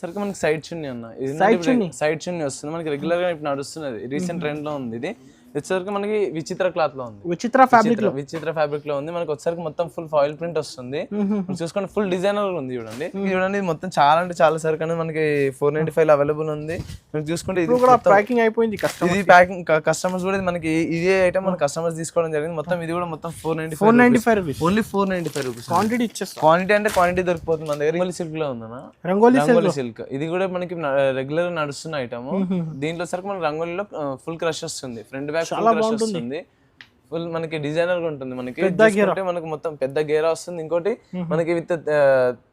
సరికి మనకి సైడ్ చున్నీ అన్న, సైడ్ చున్నీ వస్తుంది మనకి రెగ్యులర్ గా ఇప్పుడు నడుస్తున్నది, రీసెంట్ ట్రెండ్ లో ఉంది. ఇది వచ్చేసరికి మనకి విచిత్ర క్లాత్ లో ఉంది, విచిత్ర ఫ్యాబ్రిక్ లో ఉంది. మనకి వచ్చేసరికి మొత్తం ఫుల్ ఫాయిల్ ప్రింట్ వస్తుంది. చూసుకోండి ఫుల్ డిజైనర్ ఉంది. చూడండి చూడండి మొత్తం చాలా అంటే చాలా సరికి అనేది మనకి 495 లో అవైలబుల్ ఉంది. మీరు చూసుకుంటే ఇది ప్యాకింగ్ అయిపోయింది, ఇది ప్యాకింగ్ కస్టమర్స్ కూడా మనకి ఇదే ఐటమ్ మన కస్టమర్స్ తీసుకోవడం జరిగింది. మొత్తం ఇది కూడా మొత్తం 495 రూపీస్, ఓన్లీ 495 రూపీస్. క్వాంటిటీ ఇచ్చేస్తాం. క్వాంటిటీ అంటే క్వాంటిటీ దొరికిపోతుంది మన దగ్గర. రంగోలీ సిల్క్ లో ఉందన్న, రంగోలీ సిల్క్ ఇది కూడా మనకి రెగ్యులర్ గా నడుస్తున్న ఐటమ్. దీంట్లో సరికి మనకి రంగోలీలో ఫుల్ క్రష్ వస్తుంది, ఫ్రంట్ బ్యాక్ ఫుల్ క్రష్ వస్తుంది, ఫుల్ మనకి డిజైనర్ గా ఉంటుంది. మనకి మనకి మొత్తం పెద్ద గేరా వస్తుంది. ఇంకోటి మనకి with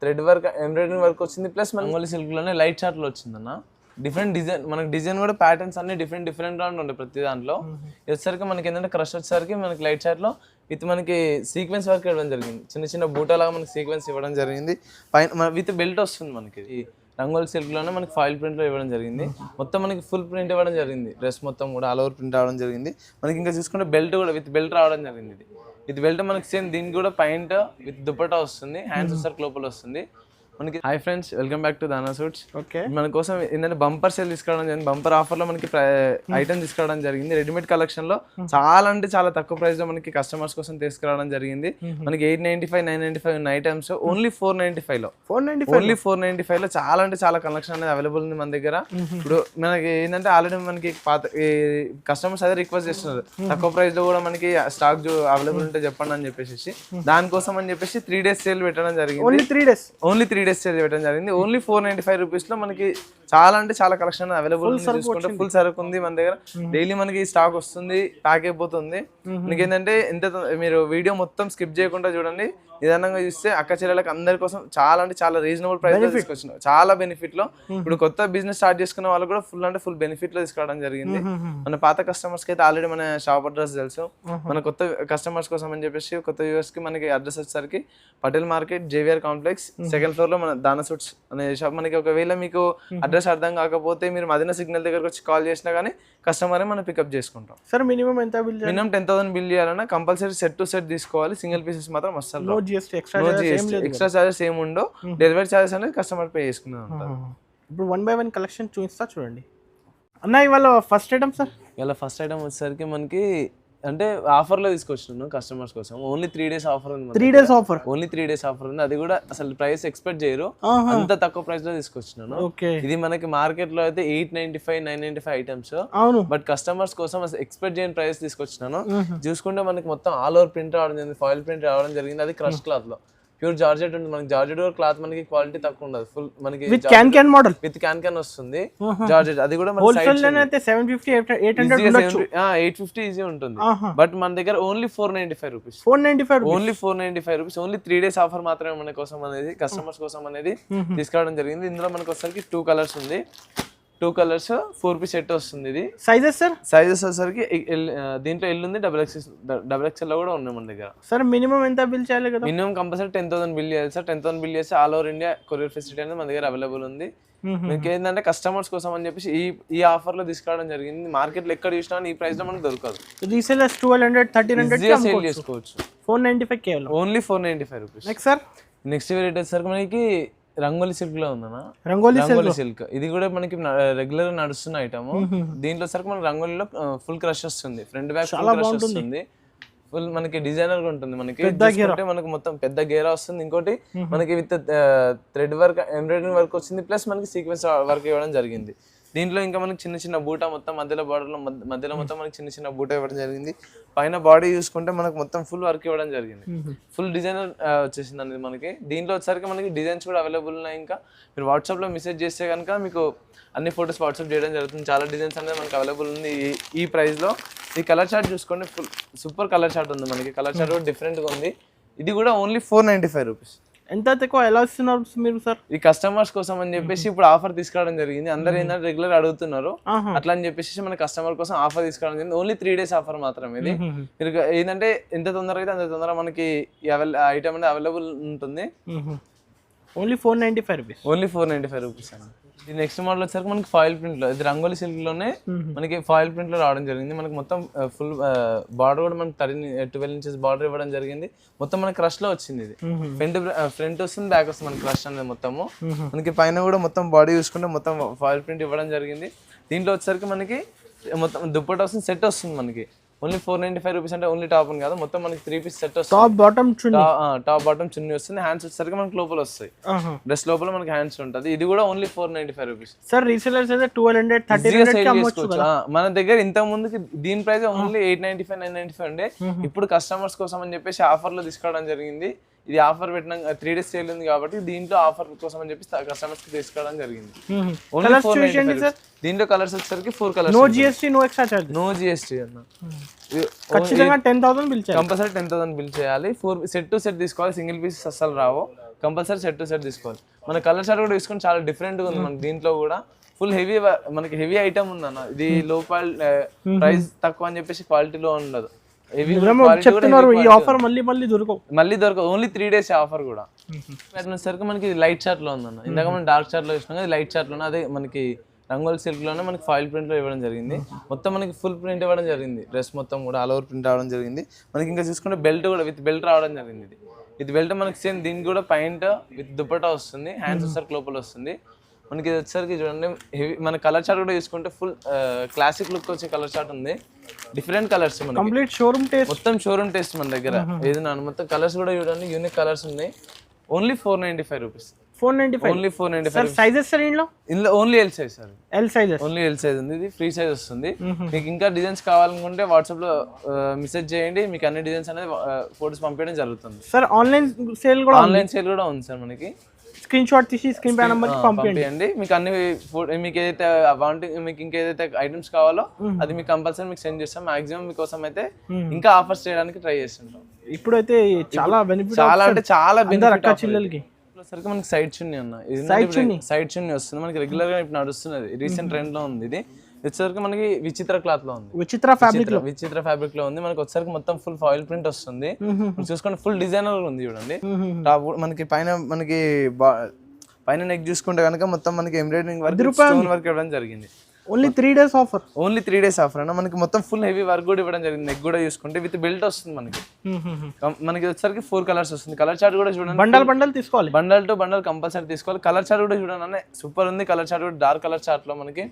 thread work embroidery work వచ్చింది, ప్లస్ రంగోలీ సిల్క్ లోనే లైట్ చార్ట్ లో వచ్చింది అన్న. డిఫరెంట్ డిజైన్ మనకి డిజైన్ కూడా ప్యాటర్న్స్ అన్ని డిఫరెంట్ గా ఉంటాయి ప్రతి దాంట్లో. వచ్చేసరికి మనకి ఏంటంటే క్రష్ వచ్చేసరికి మనకి లైట్ చార్ట్ లో విత్ మనకి సీక్వెన్స్ వర్క్ ఇవ్వడం జరిగింది, చిన్న చిన్న బూటా లాగా మనకి సీక్వెన్స్ ఇవ్వడం జరిగింది. పైన విత్ బెల్ట్ వస్తుంది మనకి. రంగోలీ సిల్క్ లోనే మనకి ఫాయిల్ ప్రింట్ లో ఇవ్వడం జరిగింది. మొత్తం మనకి ఫుల్ ప్రింట్ ఇవ్వడం జరిగింది, డ్రెస్ మొత్తం కూడా ఆల్ ఓవర్ ప్రింట్ రావడం జరిగింది. మనకి ఇంకా చూసుకుంటే బెల్ట్ కూడా విత్ బెల్ట్ రావడం జరిగింది. ఇది విత్ బెల్ట్ మనకి సేమ్ దీనికి కూడా పైంట్ విత్ దుపట్టా వస్తుంది, హ్యాండ్స్ వచ్చేసరికి లోపల వస్తుంది మనకి. Hi friends, welcome back to దానా సూట్స్. ఓకే, మన కోసం ఏంటంటే బంపర్ సేల్ తీసుకురావడం జరిగింది. బంపర్ ఆఫర్ లో మనకి ఐటమ్ తీసుకురావడం జరిగింది. రెడీమేడ్ కలెక్షన్ లో చాలా అంటే చాలా తక్కువ ప్రైస్ లో మనకి కస్టమర్స్ కోసం తీసుకురావడం జరిగింది. మనకి 895, 995 ఉన్న ఐటమ్స్ ఓన్లీ 495 లో, ఓన్లీ 495 లో చాలా అంటే చాలా కలెక్షన్ అనేది అవైలబుల్ ఉంది మన దగ్గర. ఇప్పుడు మనకి ఏంటంటే ఆల్రెడీ మనకి పాత కస్టమర్స్ అదే రిక్వెస్ట్ చేస్తున్నారు, తక్కువ ప్రైస్ లో కూడా మనకి స్టాక్ అవైలబుల్ ఉంటే చెప్పండి అని చెప్పేసి, దానికోసం అని చెప్పేసి 3 days సేల్ పెట్టడం జరిగింది. ఓన్లీ 3 days సేల్ పెట్టడం జరిగింది. ఓన్లీ 495 రూపీస్ లో మనకి చాలా అంటే చాలా కలెక్షన్ అవైలబుల్ చూసుకుంటే ఫుల్ సరుకు ఉంది మన దగ్గర. డైలీ మనకి స్టాక్ వస్తుంది, ప్యాక్ అయిపోతుంది. మనకి ఏంటంటే మీరు వీడియో మొత్తం స్కిప్ చేయకుండా చూడండి, నిదానంగా చూస్తే అక్క చెల్లెలకు అందరి కోసం చాలా అంటే చాలా రీజనబుల్ ప్రైస్ తీసుకొచ్చిన చాలా బెనిఫిట్ లో. ఇప్పుడు కొత్త బిజినెస్ స్టార్ట్ చేసుకున్న వాళ్ళు కూడా ఫుల్ అంటే ఫుల్ బెనిఫిట్ లో తీసుకోవడం జరిగింది. మన పాత కస్టమర్స్ కి అయితే ఆల్రెడీ మన షాప్ అడ్రస్ తెలుసు. మన కొత్త కస్టమర్స్ కోసం అని చెప్పేసి కొత్త వ్యూవర్స్ కి మనకి అడ్రస్ వచ్చేసరికి Patel market, JVR complex, second floor లో మన దానా సూట్స్ అనే షాప్. మనకి ఒకవేళ మీకు అడ్రస్ అర్థం కాకపోతే మీరు మదీనా సిగ్నల్ దగ్గరకు వచ్చి కాల్ చేసినా కానీ కస్టమర్ మనం పికప్ చేసుకుంటాం. సార్ మినిమం ఎంత బిల్? మినిమం 10,000 బిల్ చేయాలన్నా కంపల్సరీ సెట్ టు సెట్ తీసుకోవాలి. సింగిల్ పీసెస్ మాత్రం అస్సలు ఎక్స్ట్రా చార్జెస్ ఏమి ఉండవు. డెలివరీ చార్జెస్ అనేది కస్టమర్ పే చేసుకునే ఉంటారు. ఇప్పుడు 1 by 1 కలెక్షన్ చూపిస్తా చూడండి అన్న. ఇవాళ ఫస్ట్ ఐటమ్ సార్, ఇవాళ ఫస్ట్ ఐటమ్ వచ్చేసరికి మనకి అంటే ఆఫర్ లో తీసుకొచ్చినాను కస్టమర్స్ కోసం. ఓన్లీ 3 days ఆఫర్ ఉంది, 3 days offer, only 3 days offer ఉంది. అది కూడా అసలు ప్రైస్ ఎక్స్పెక్ట్ చేయరు, అంత తక్కువ ప్రైస్ లో తీసుకొచ్చినాను. ఇది మనకి మార్కెట్ లో అయితే 895, 995 ఐటమ్స్. బట్ కస్టమర్స్ కోసం అసలు ఎక్స్పెక్ట్ చేయని ప్రైస్ తీసుకొచ్చినాను. చూసుకుంటే మనకి మొత్తం ఆల్ ఓవర్ ప్రింట్ రావడం జరిగింది, ఫాయిల్ ప్రింట్ రావడం జరిగింది. అది క్రష్ క్లాత్ లో ప్యూర్ జార్జెట్ ఉంటుంది. మనకి జార్జెట్ క్లాత్ మనకి క్వాలిటీ తక్కువ ఉండదు, ఫుల్ మనకి with can model with can వస్తుంది జార్జెట్. అది కూడా హోల్సేల్ లోనే అయితే 750, 800 ఉండొచ్చు, 850 ఈజీ ఉంటుంది. బట్ మన దగ్గర only 495 rupees, only 495 rupees. Only 3 days offer మాత్రమే మన కోసం అనేది కస్టమర్స్ కోసం అనేది తీసుకురావడం జరిగింది. ఇందులో మనకి వచ్చేసరికి 2 కలర్స్ ఉంది, 2 కలర్స్ 4 piece సెట్ వస్తుంది. ఇది సైజెస్ సార్, సైజెస్ వచ్చేసరికి దీంట్లో ఎల్ ఉంది, డబుల్ ఎక్స్ఎల్ లో కూడా ఉన్నాయి మన దగ్గర. సార్ మినిమం ఎంత బిల్ చేయాలి కదా? మినిమం కంపల్సరీ 10,000 బిల్ చేయాలి సార్. 10,000 బిల్ చేస్తే all over India courier facility అనేది మన దగ్గర అవైలబుల్ ఉంది. మీకు ఏంటంటే కస్టమర్స్ కోసం అని చెప్పేసి ఈ ఆఫర్ లో తీసుకురావడం జరిగింది. మార్కెట్ లో ఎక్కడ చూసినా ఈ ప్రైస్ లో మనకు దొరకదు. రీసేలర్స్ 1200, 1300 సేల్ చేసుకోవచ్చు. 495 కేవలం, only 495 rupees. Next sir, next variety వచ్చేసరికి మనకి రంగోలీ సిల్క్ లో ఉందన్నా, రంగోలీ సిల్క్. ఇది కూడా మనకి రెగ్యులర్ గా నడుస్తున్న ఐటమ్. దీంట్లో సరికి మనకి రంగోలీలో ఫుల్ క్రష్ వస్తుంది, ఫ్రంట్ బ్యాక్ ఫుల్ క్రష్ వస్తుంది, ఫుల్ మనకి డిజైనర్ గా ఉంటుంది. మనకి మనకి మొత్తం పెద్ద గేరా వస్తుంది. ఇంకోటి మనకి with thread work embroidery work వచ్చింది, ప్లస్ మనకి సీక్వెన్స్ వర్క్ ఇవ్వడం జరిగింది. దీంట్లో ఇంకా మనకి చిన్న చిన్న బూటా మొత్తం మధ్యలో బార్డర్ లో మధ్యలో మొత్తం మనకి చిన్న చిన్న బూటా ఇవ్వడం జరిగింది. పైన బాడీ చూసుకుంటే మనకు మొత్తం ఫుల్ వర్క్ ఇవ్వడం జరిగింది, ఫుల్ డిజైనర్ వచ్చేసింది అనేది మనకి. దీంట్లో వచ్చేసరికి మనకి డిజైన్స్ కూడా అవైలబుల్ ఉన్నాయి. ఇంకా మీరు వాట్సాప్ లో మెసేజ్ చేస్తే కనుక మీకు అన్ని ఫొటోస్ వాట్సాప్ చేయడం జరుగుతుంది. చాలా డిజైన్స్ అనేది మనకి అవైలబుల్ ఉంది ఈ ప్రైస్ లో. ఈ కలర్ చార్ట్ చూసుకోండి, ఫుల్ సూపర్ కలర్ చార్ట్ ఉంది మనకి. కలర్ చార్ట్ కూడా డిఫరెంట్ గా ఉంది. ఇది కూడా ఓన్లీ 495 రూపీస్. ఎంత తక్కువ ఎలా ఇస్తున్నారు మీరు సార్? ఈ కస్టమర్స్ కోసం అని చెప్పేసి ఇప్పుడు ఆఫర్ తీసుకురావడం జరిగింది. అందరు ఏంటంటే రెగ్యులర్ అడుగుతున్నారు, అట్లా అని చెప్పేసి మన కస్టమర్ కోసం ఆఫర్ తీసుకురావడం జరిగింది. ఓన్లీ 3 days ఆఫర్ మాత్రమే. ఇది మీరు ఏంటంటే ఎంత తొందరగా అయితే అంత తొందరగా మనకి ఐటమ్ అనేది అవైలబుల్ ఉంటుంది. Only 495 rupees. ఓన్లీ 495 రూపీస్ అండి. ఇది నెక్స్ట్ మోడల్ వచ్చేసరికి మనకి ఫాయిల్ ప్రింట్ లో, ఇది రంగోలీ సిల్క్ లోనే మనకి ఫాయిల్ ప్రింట్ లో రావడం జరిగింది. మనకి మొత్తం ఫుల్ బార్డర్ కూడా మనకి 12 ఇంచెస్ బార్డర్ ఇవ్వడం జరిగింది. మొత్తం మనకి క్రష్ లో వచ్చింది. ఇది ఫ్రంట్ వస్తుంది, బ్యాక్ వస్తుంది మనకి క్రష్ అనేది మొత్తము. మనకి పైన కూడా మొత్తం బాడీ చూసుకుంటే మొత్తం ఫాయిల్ ప్రింట్ ఇవ్వడం జరిగింది. దీంట్లో వచ్చేసరికి మనకి మొత్తం దుప్పట్టా వస్తుంది, సెట్ వస్తుంది మనకి. ఓన్లీ 495 రూపీస్ అంటే ఓన్లీ టాప్ అని కాదు, మొత్తం మనకి 3 పీస్ సెట్ వస్తుంది. టాప్ బాటమ్ చున్నీ, టాప్ బాటమ్ చున్నీ వస్తుంది. హ్యాండ్స్ వచ్చేసరికి మనకి లోపల వస్తాయి, డ్రెస్ లోపల మనకి హ్యాండ్స్ ఉంటుంది. ఇది కూడా ఓన్లీ 495 రూపీస్. సార్ రీసెలర్స్ అయితే 1200 1300 కి అమ్మొచ్చు కదా. మన దగ్గర ఇంత ముందుకి దీని ప్రైస్ ఓన్లీ 895 995 ఉండే. ఇప్పుడు కస్టమర్స్ కోసం అని చెప్పేసి ఆఫర్ లో తీసుకోవడం జరిగింది. ఇది ఆఫర్ పెట్టిన 3 days సేల్ ఉంది కాబట్టి దీంట్లో ఆఫర్ కోసం అని చెప్పి కస్టమర్స్ కి తీసుకోవడం జరిగింది. ఓన్లీ 495. దీంట్లో కలర్స్ వచ్చేసరికి 4 colours. No GST, no extra charge. No GST అన్న. ఖచ్చితంగా 10,000 బిల్ చేయాలి. కంపల్సరీ 10,000 బిల్ చేయాలి. 4 సెట్ టు సెట్ తీసుకోవాలి, సింగిల్ పీస్ అస్సలు రావు. కంపల్సరీ సెట్ టు సెట్ తీసుకోవాలి. మన కలర్ చార్ట్ కూడా తీసుకొని చాలా డిఫరెంట్ గా ఉంది. మనకి దీంట్లో కూడా ఫుల్ హెవీ, మనకి హెవీ ఐటమ్ ఉందన్న. ఇది లో క్వాలిటీ, ప్రైస్ తక్కువ అని చెప్పేసి క్వాలిటీలో ఉండదు. చెప్తున్నారు ఈ ఆఫర్ మళ్ళీ దొరకదు. ఓన్లీ 3 days ఆఫర్ కూడా. సరికి మనకి లైట్ చార్ట్ లో ఉందన్న. ఇందాక మనం డార్క్ చార్ట్ లో చూసినాం, లైట్ చార్ట్ లోనే అదే మనకి రంగోల్ సిల్క్ లోనే మనకి ఫాయిల్ ప్రింట్ లో ఇవ్వడం జరిగింది. మొత్తం మనకి ఫుల్ ప్రింట్ ఇవ్వడం జరిగింది. డ్రెస్ మొత్తం కూడా ఆల్ ఓవర్ ప్రింట్ రావడం జరిగింది. మనకి ఇంకా చూసుకుంటే బెల్ట్ కూడా విత్ బెల్ట్ రావడం జరిగింది. ఇది బెల్ట్ మనకి సేమ్ దీనికి కూడా పైంట్ విత్ దుపట్టా వస్తుంది, హ్యాండ్స్ వచ్చేసరికి లోపల వస్తుంది. మనకి ఇది వచ్చేసరికి చూడండి హెవీ. మన కలర్ చార్ట్ కూడా చూసుకుంటే ఫుల్ క్లాసిక్ లుక్ వచ్చే కలర్ చార్ట్ ఉంది. Different colours, complete showroom taste, మొత్తం షోరూమ్ టేస్ట్ మన దగ్గర. ఏదైనా మొత్తం కలర్స్ కూడా చూడండి, యూనిక్ కలర్స్ ఉన్నాయి. Only 495 rupees. 495 only 495. Sizes sir ఇందులో only L size sir. L sizes, only L size ఉంది. ఇది ఫ్రీ సైజ్ వస్తుంది. మీకు ఇంకా డిజైన్స్ కావాలనుకుంటే వాట్సాప్ లో మెసేజ్ చేయండి, మీకు అన్ని డిజైన్స్ అనేది ఫోటోస్ పంపించడం జరుగుతుంది. సార్ ఆన్లైన్ సేల్ కూడా ఉంది సార్. మనకి స్క్రీన్ షాట్ తీసి స్క్రీన్ పై నంబర్ కి పంపించండి. మీకు అన్ని మీకు ఏదైతే మీకు ఇంకేదైతే ఐటమ్స్ కావాలో అది మీకు కంపల్సరీ మీకు సెండ్ చేస్తాం. మాక్సిమం మీకోసం అయితే ఇంకా ఆఫర్స్ చేయడానికి ట్రై చేస్తుంటాం. ఇప్పుడైతే చాలా బెనిఫిట్, చాలా అంటే చాలా బెనిఫిట్ చిల్లలకి. సరికి మనకి సైడ్ చున్నీ అన్న. ఇది సైడ్ చున్నీ వస్తుంది మనకి రెగ్యులర్ గా ఇప్పుడు నడుస్తున్నది, రీసెంట్ ట్రెండ్ లో ఉంది. ఇది వచ్చేసరికి మనకి విచిత్ర క్లాత్ లో ఉంది, విచిత్ర ఫ్యాబ్రిక్ లో ఉంది. మనకి వచ్చేసరికి మొత్తం ఫుల్ ఫాయిల్ ప్రింట్ వస్తుంది. చూసుకోండి ఫుల్ డిజైనర్ ఉంది చూడండి. టాప్ మనకి పైన నెక్ చూసుకుంటే కనుక మొత్తం మనకి ఎంబ్రాయిడరింగ్ వర్క్, స్టోన్ వర్క్ ఇవ్వడం జరిగింది. Only 3 days offer. Only 3 days offer అన్న. మనకి మొత్తం ఫుల్ హెవీ వర్క్ కూడా ఇవ్వడం జరిగింది. నెక్ కూడా చూసుకుంటే విత్ బెల్ట్ వస్తుంది మనకి. మనకి వచ్చేసరికి 4 కలర్స్ వస్తుంది. కలర్ చార్ట్ కూడా చూడండి, బండల్ తీసుకోవాలి, బండల్ టు బండల్ కంపల్సరీ తీసుకోవాలి. కలర్ చార్ట్ కూడా చూడండి అన్న, సూపర్ ఉంది. కలర్ చార్ట్ కూడా డార్క్ కలర్ చార్ట్ లో మనకి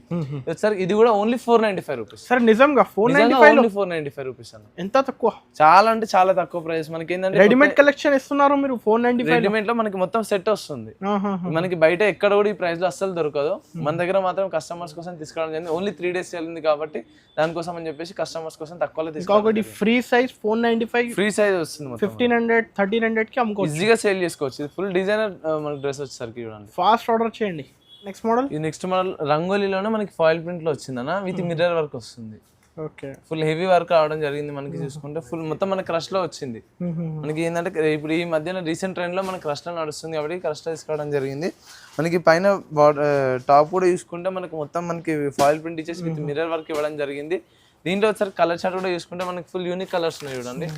వచ్చేసరికి ఇది కూడా ఓన్లీ 495 రూపీస్. సార్ నిజంగా 495 రూపీస్ అన్న. ఎంత తక్కువ, చాలా అంటే చాలా తక్కువ ప్రైస్. మనకి ఏంటంటే రెడీమేడ్ కలెక్షన్ ఇస్తున్నారు మీరు 495. రెడీమేడ్ లో మనకి మొత్తం సెట్ వస్తుంది. మనకి బయట ఎక్కడ కూడా ఈ ప్రైస్ లో అస్సలు దొరకదు. మన దగ్గర మాత్రం కస్టమర్స్ కోసం తీసుకోవడం జరిగింది. ఓన్లీ 3 days ఉంది కాబట్టి దానికోసం అని చెప్పేసి కస్టమర్స్ కోసం తక్కువలో తీసుకోవాలి. ఫ్రీ సైజ్ 495, ఫ్రీ సైజ్ వస్తుంది. 1500 1300 కి అమ్ముకోవచ్చు, ఈజీగా సేల్ చేసుకోవచ్చు. ఇది ఫుల్ డిజైనర్ మన డ్రెస్ వచ్చేసరికి చూడండి. ఫాస్ట్ ఆర్డర్ చేయండి. నెక్స్ట్ మోడల్, ఈ నెక్స్ట్ మోడల్ రంగోలీలోనే మనకి ఫాయిల్ ప్రింట్ లో వచ్చిందన్న, విత్ మిర్రర్ వర్క్ వస్తుంది. ఓకే, ఫుల్ హెవీ వర్క్ రావడం జరిగింది. మనకి చూసుకుంటే ఫుల్ మొత్తం మన క్రష్ లో వచ్చింది. మనకి ఏంటంటే ఇప్పుడు ఈ మధ్యన రీసెంట్ ట్రెండ్ లో మనకి క్రష్ లో నడుస్తుంది కాబట్టి క్రష్ లో తీసుకోవడం జరిగింది. మనకి పైన టాప్ కూడా చూసుకుంటే మనకి మొత్తం మనకి ఫాయిల్ ప్రింట్ ఇచ్చేసి విత్ మిర్రర్ వర్క్ ఇవ్వడం జరిగింది. దీంట్లో ఒకసారి కలర్ చార్ట్ కూడా చూసుకుంటే మనకి ఫుల్ యూనిక్ కలర్స్ ఉన్నాయి చూడండి.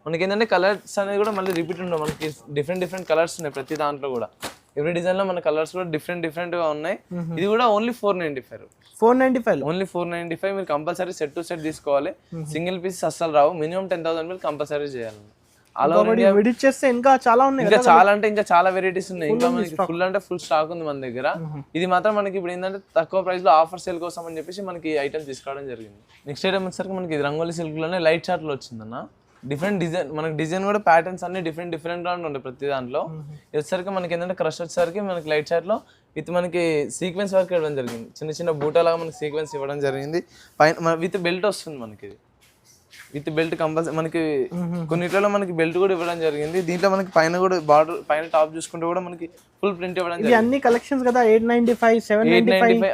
మనకి ఏంటంటే కలర్స్ అనేది కూడా మళ్ళీ రిపీట్ ఉండవు. మనకి డిఫరెంట్ కలర్స్ ఉన్నాయి ప్రతి దాంట్లో కూడా. ఎవ్రీ డిజైన్ లో మన కలర్స్ కూడా డిఫరెంట్ గా ఉన్నాయి. ఇది కూడా ఓన్లీ 495. ఓన్లీ 495. మీరు కంపల్సరీ సెట్ టు సెట్ తీసుకోవాలి. సింగిల్ పీస్ అస్సలు రావు. మినిమం 10,000 మీరు కంపల్సరీ చేయాలి. ఇంకా చాలా ఉన్నాయి, ఇంకా చాలా అంటే ఇంకా చాలా వెరైటీస్ ఉన్నాయి. ఇంకా మనకి ఫుల్ అంటే ఫుల్ స్టాక్ ఉంది మన దగ్గర. ఇది మాత్రం మనకి ఇప్పుడు ఏంటంటే తక్కువ ప్రైస్ లో ఆఫర్ సేల్ కోసం అని చెప్పేసి మనకి ఐటమ్ తీసుకోవడం జరిగింది. నెక్స్ట్ ఐటమ్ వచ్చేసరికి మనకి రంగోలీ సిల్క్ లోనే లైట్ చార్ట్ లో వచ్చిందన్న. డిఫరెంట్ డిజైన్, మనకి డిజైన్ కూడా ప్యాటర్న్స్ అన్ని డిఫరెంట్ గా ఉంటాయి ప్రతి దాంట్లో. వచ్చేసరికి మనకి ఏంటంటే క్రష్ వచ్చేసరికి మనకి లైట్ చార్ట్ లో విత్ మనకి సీక్వెన్స్ వర్క్ ఇవ్వడం జరిగింది. చిన్న బూటాలాగా మనకి సీక్వెన్స్ ఇవ్వడం జరిగింది. పైన విత్ బెల్ట్ వస్తుంది మనకి. విత్ బెల్ట్ కంపల్సరీ మనకి కొన్నిట్లలో మనకి బెల్ట్ కూడా ఇవ్వడం జరిగింది. దీంట్లో మనకి పైన కూడా బార్డర్ పైన టాప్ చూసుకుంటే కూడా మనకి ఫుల్ ప్రింట్ ఇవ్వడం జరిగింది. అన్ని కలెక్షన్స్ కదా 895 795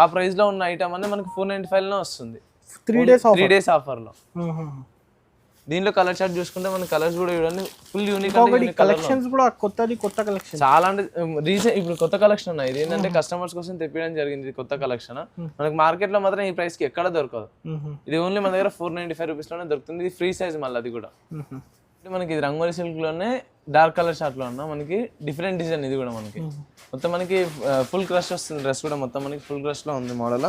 ఆ ప్రైస్ లో ఉన్న ఐటమ్ అనేది మనకి 495 లో వస్తుంది. 3 days ఆఫర్ లో. దీంట్లో కలర్ చార్ట్ చూసుకుంటే మన కలర్స్ కూడా చూడండి ఫుల్ యూనిక్. కలెక్షన్స్ కూడా కొత్త కలెక్షన్ చాలా అంటే రీసెంట్ ఇప్పుడు కొత్త కలెక్షన్ ఉన్నాయి. ఇది ఏంటంటే కస్టమర్స్ కోసం తెప్పించడం జరిగింది కొత్త కలెక్షన్. మనకి మార్కెట్ లో మాత్రం ఈ ప్రైస్ కి ఎక్కడ దొరకదు. ఇది ఓన్లీ మన దగ్గర 495 రూపీస్ లోనే దొరుకుతుంది. ఇది ఫ్రీ సైజ్ మళ్ళీ అది కూడా. అంటే మనకి ఇది రంగోలీ సిల్క్లోనే డార్క్ కలర్ షార్ట్లో అన్న మనకి డిఫరెంట్ డిజైన్ ఇది కూడా మనకి మొత్తం మనకి ఫుల్ క్రష్ వస్తుంది డ్రెస్ కూడా మొత్తం మనకి ఫుల్ క్రష్లో ఉంది మోడల్.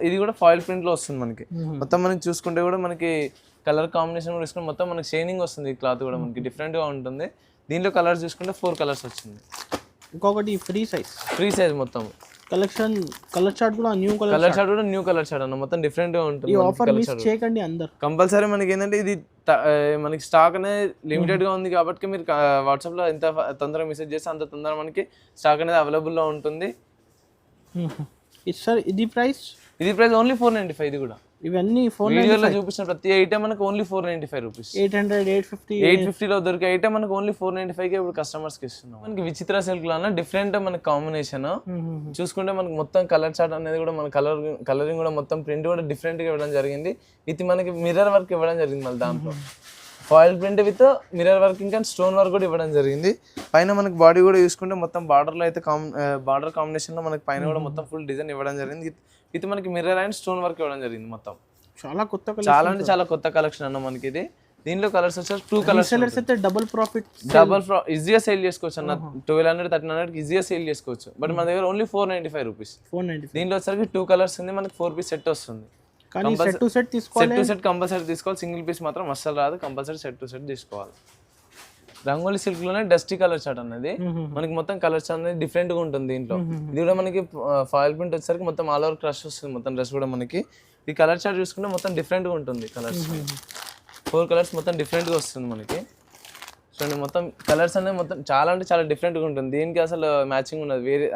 ఇది కూడా ఫాయిల్ ప్రింట్లో వస్తుంది మనకి మొత్తం మనకి చూసుకుంటే కూడా మనకి కలర్ కాంబినేషన్ కూడా తీసుకుంటే మొత్తం మనకి షైనింగ్ వస్తుంది ఈ క్లాత్ కూడా మనకి డిఫరెంట్గా ఉంటుంది. దీంట్లో కలర్స్ చూసుకుంటే 4 కలర్స్ వచ్చింది. ఇంకొకటి ఫ్రీ సైజ్ మొత్తం కలెక్షన్ కలర్ చార్ట్ కూడా న్యూ కలర్ చార్ట్ కూడా న్యూ కలర్ చార్ట్ అన్న మొత్తం డిఫరెంట్ గా ఉంటుంది. ఈ ఆఫర్ మిస్ చేయకండి అందరూ కంపల్సరీ. మనకి ఏంటంటే ఇది మనకి స్టాక్ అనేది లిమిటెడ్ గా ఉంది కాబట్టి మీరు వాట్సాప్ లో ఎంత తొందరగా మెసేజ్ చేస్తే అంత తొందరగా మనకి స్టాక్ అనేది అవైలబుల్ లో ఉంటుంది. సార్ ఇది ప్రైస్ ఓన్లీ 495. ఇది కూడా ఇవన్నీ వీడియోలో చూపించిన ప్రతి ఐటమ్ మనకు ఓన్లీ 495 రూపీస్. 850 లో దొరికే ఐటమ్ మనకు ఓన్లీ 495 కి ఇప్పుడు కస్టమర్స్ కి ఇస్తున్నాం. మనకి విచిత్ర సిల్క్ లో అన్న డిఫరెంట్ మనకి కాంబినేషన్ చూసుకుంటే మనకి మొత్తం కలర్ చార్ట్ అనేది కూడా మన కలరింగ్ కూడా మొత్తం ప్రింట్ కూడా డిఫరెంట్ గా ఇవ్వడం జరిగింది. ఇది మనకి మిర్రర్ వర్క్ ఇవ్వడం జరిగింది. మళ్ళీ దాంట్లో foil print with mirror work ఇంకా స్టోన్ వర్క్ కూడా ఇవ్వడం జరిగింది. పైన మనకి బాడీ కూడా చూసుకుంటే మొత్తం బార్డర్ లో అయితే బార్డర్ కాంబినేషన్ లో మనకి పైన కూడా మొత్తం ఫుల్ డిజైన్ ఇవ్వడం జరిగింది. ఇది మనకి మిర్రర్ అండ్ స్టోన్ వర్క్ ఇవ్వడం జరిగింది. మొత్తం చాలా అంటే చాలా కొత్త కలెక్షన్ అన్న మనకి ఇది. దీనిలో కలర్స్ వచ్చారు 2 కలర్స్. అయితే డబుల్ ప్రాఫిట్ ఈజీగా సేల్ చేసుకోవచ్చు అన్న. 1200 1300 ఈజీగా సేల్ చేసుకోవచ్చు. బట్ మన దగ్గర ఓన్లీ 495 రూపీస్. దీనిలో వచ్చరికి 2 కలర్స్ ఉంది. మనకి 4 పీస్ సెట్ వస్తుంది. సెట్ టు సెట్ కంపల్సరీ తీసుకోవాలి. సింగిల్ పీస్ మాత్రం అస్సలు రాదు. కంపల్సరీ సెట్ టు సెట్ తీసుకోవాలి. రంగోలీ సిల్క్ లోనే డస్టీ కలర్ చార్ట్ అనేది మనకి మొత్తం కలర్ చార్ట్ అనేది డిఫరెంట్ గా ఉంటుంది. దీంట్లో ఇది కూడా మనకి ఫాయిల్ ప్రింట్ వచ్చేసరికి మొత్తం ఆల్ ఓవర్ క్రష్ వస్తుంది. మొత్తం డ్రెస్ కూడా మనకి ఈ కలర్ చార్ట్ చూసుకుంటే మొత్తం డిఫరెంట్ గా ఉంటుంది. కలర్స్ 4 కలర్స్ మొత్తం డిఫరెంట్ గా వస్తుంది మనకి. చూడండి మొత్తం కలర్స్ అనేది మొత్తం చాలా అంటే చాలా డిఫరెంట్ గా ఉంటుంది. దీనికి అసలు మ్యాచింగ్ ఉన్నది. వేరే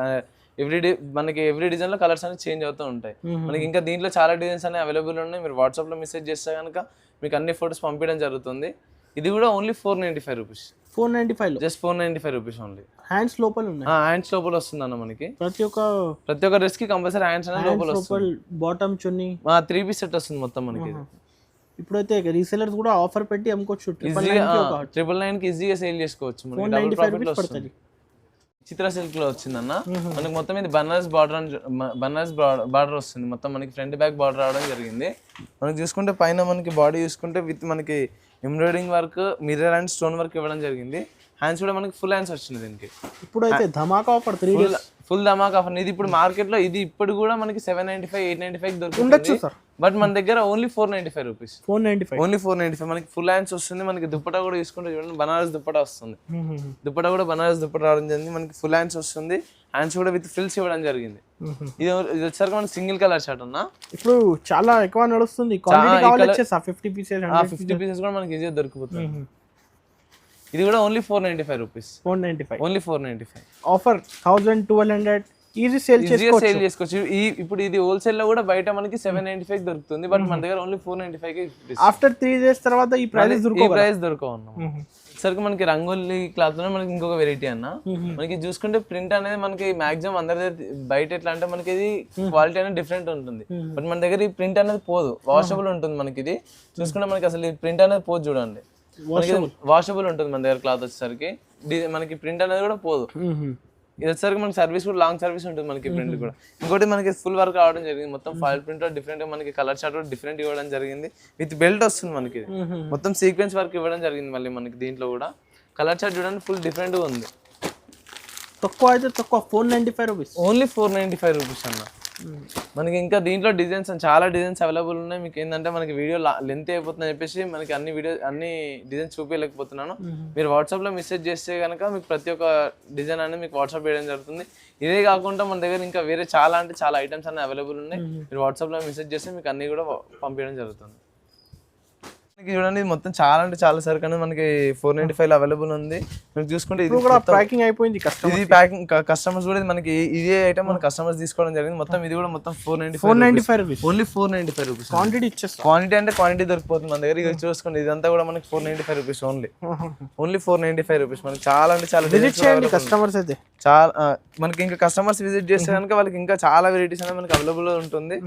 ఎవ్రీ డిజైన్ లో కలర్స్ అనేది చేంజ్ అవుతూ ఉంటాయి. మనకి ఇంకా దీంట్లో చాలా డిజైన్స్ అనేవి అవైలబుల్ ఉన్నాయి. మీరు వాట్సాప్ లో మెసేజ్ చేస్తే కనుక మీకు అన్ని ఫొటోస్ పంపించడం జరుగుతుంది. ఇది కూడా only 495 rupees. 495 just 495 rupees only. Hands లోపల ఉన్నాయి. హ్యాండ్స్ లోపల వస్తుంది అన్న మనకి ప్రతి ఒక్క డ్రెస్ కి కంపల్సరీ హ్యాండ్స్ అనేది లోపల వస్తుంది. బాటమ్ చున్నీ 3 పీస్ సెట్ వస్తుంది మొత్తం మనకి. ఇప్పుడైతే రీసెలర్స్ కూడా ఆఫర్ పెట్టి అమ్ముకోవచ్చు. 999 కి ఈజీగా సేల్ చేసుకోవచ్చు. మనకి డబుల్ ప్రాఫిట్ వస్తుంది. చిత్ర సిల్క్ లో వచ్చిందన్న మనకి మొత్తం ఇది బనారస్ బార్డర్ వస్తుంది. మొత్తం మనకి ఫ్రంట్ బ్యాక్ బార్డర్ రావడం జరిగింది. మనకి చూసుకుంటే పైన మనకి బాడీ చూసుకుంటే విత్ మనకి embroidering work mirror and stone work ఇవ్వడం జరిగింది. హ్యాండ్స్ కూడా మనకి ఫుల్ హ్యాండ్స్ వచ్చింది దీనికి. ఇప్పుడు అయితే ధమాకా ఆఫర్ ఫుల్ ధమాకా ఆఫర్. ఇది ఇప్పుడు మార్కెట్ లో ఇది ఇప్పుడు కూడా మనకి 795 895 దొరుకుతుంది. బట్ మన దగ్గర ఓన్లీ 495 రూపీస్. ఓన్లీ 495 మనకి ఫుల్ హ్యాండ్స్ వస్తుంది. మనకి దుప్పటా కూడా తీసుకుంటే చూడండి బనారస్ దుప్పటా వస్తుంది. దుప్పటా కూడా బనారస్ దుప్పటా రావడం జరిగింది. మనకి ఫుల్ హ్యాండ్స్ వస్తుంది. హ్యాండ్స్ కూడా విత్ ఫ్రిల్స్ ఇవ్వడం జరిగింది. ఇది వచ్చేసరికి మనకి సింగిల్ కలర్ షర్ట్ అన్న. ఇప్పుడు చాలా ఎక్కువ నడుస్తుంది. 50 పీసెస్ కూడా మనకి ఈజీగా దొరికిపోతుంది. ఇది కూడా only 495 rupees. Only 495 offer 1200 easy sale చేసుకోవచ్చు. ఇప్పుడు ఇది హోల్సేల్ లో కూడా బయట మనకి 795 దొరుకుతుంది. బట్ మన దగ్గర ఓన్లీ 495 కి ఆఫ్టర్ 3 days తర్వాత ఈ ప్రైస్ దొరకవు అన్న. సరికి మనకి రంగోలీ క్లాత్ లో మనకి ఇంకొక వెరైటీ అన్న. మనకి చూసుకుంటే ప్రింట్ అనేది మనకి మాక్సిమం అందరి బయట ఎట్లా అంటే మనకి ఇది క్వాలిటీ అనేది డిఫరెంట్ ఉంటుంది. బట్ మన దగ్గర ఈ ప్రింట్ అనేది పోదు. వాషబుల్ ఉంటుంది మనకి. ఇది చూసుకుంటే మనకి అసలు ఈ ప్రింట్ అనేది పోదు. చూడండి వాషబుల్ ఉంటుంది మన దగ్గర క్లాత్ వచ్చేసరికి. మనకి ప్రింట్ అనేది కూడా పోదు. ఇది వచ్చేసరికి మనకి సర్వీస్ కూడా లాంగ్ సర్వీస్ ఉంటుంది మనకి ప్రింట్ కూడా. ఇంకోటి మనకి ఫుల్ వర్క్ రావడం జరిగింది. మొత్తం ఫాయిల్ ప్రింట్ డిఫరెంట్ గా మనకి కలర్ చార్ట్ కూడా డిఫరెంట్ ఇవ్వడం జరిగింది. విత్ బెల్ట్ వస్తుంది మనకి. మొత్తం సీక్వెన్స్ వర్క్ ఇవ్వడం జరిగింది. మళ్ళీ మనకి దీంట్లో కూడా కలర్ చార్ట్ చూడండి ఫుల్ డిఫరెంట్ గా ఉంది. తక్కువ అయితే తక్కువ 495 రూపీస్. ఓన్లీ 495 రూపీస్ అన్న. మనకి ఇంకా దీంట్లో డిజైన్స్ చాలా డిజైన్స్ అవైలబుల్ ఉన్నాయి. మీకు ఏంటంటే మనకి వీడియో లెంత్ అయిపోతుందని చెప్పేసి మనకి అన్ని డిజైన్స్ చూపించలేకపోతున్నాను. మీరు వాట్సాప్ లో మెసేజ్ చేస్తే కనుక మీకు ప్రతి ఒక్క డిజైన్ అనేది మీకు వాట్సాప్ చేయడం జరుగుతుంది. ఇదే కాకుండా మన దగ్గర ఇంకా వేరే చాలా అంటే చాలా ఐటమ్స్ అన్ని అవైలబుల్ ఉన్నాయి. మీరు వాట్సాప్ లో మెసేజ్ చేస్తే మీకు అన్ని కూడా పంపించడం జరుగుతుంది. చూడండి మొత్తం చాలా అంటే చాలా సరుకు అనేది మనకి 495 అవైలబుల్ ఉంది. మీరు చూసుకుంటే ఇది కూడా ప్యాకింగ్ అయిపోయింది. ఇది ప్యాకింగ్ కస్టమర్స్ కూడా మనకి ఇదే ఐటమ్ మన కస్టమర్స్ తీసుకోవడం జరిగింది. మొత్తం ఇది కూడా మొత్తం 495 రూపీస్. Only 495 rupees. క్వాంటిటీ అంటే క్వాంటిటీ దొరికిపోతుంది మన దగ్గర. ఇది చూసుకోండి ఇదంతా కూడా మనకి 495 రూపీస్. Only 495 rupees. మనకి చాలా అంటే చాలా విజిట్ చేయండి కస్టమర్స్ అయితే. చాలా మనకి ఇంకా కస్టమర్స్ విజిట్ చేస్తే కనుక వాళ్ళకి ఇంకా చాలా వెరైటీస్ అనేది మనకి అవైలబుల్ ఉంటుంది.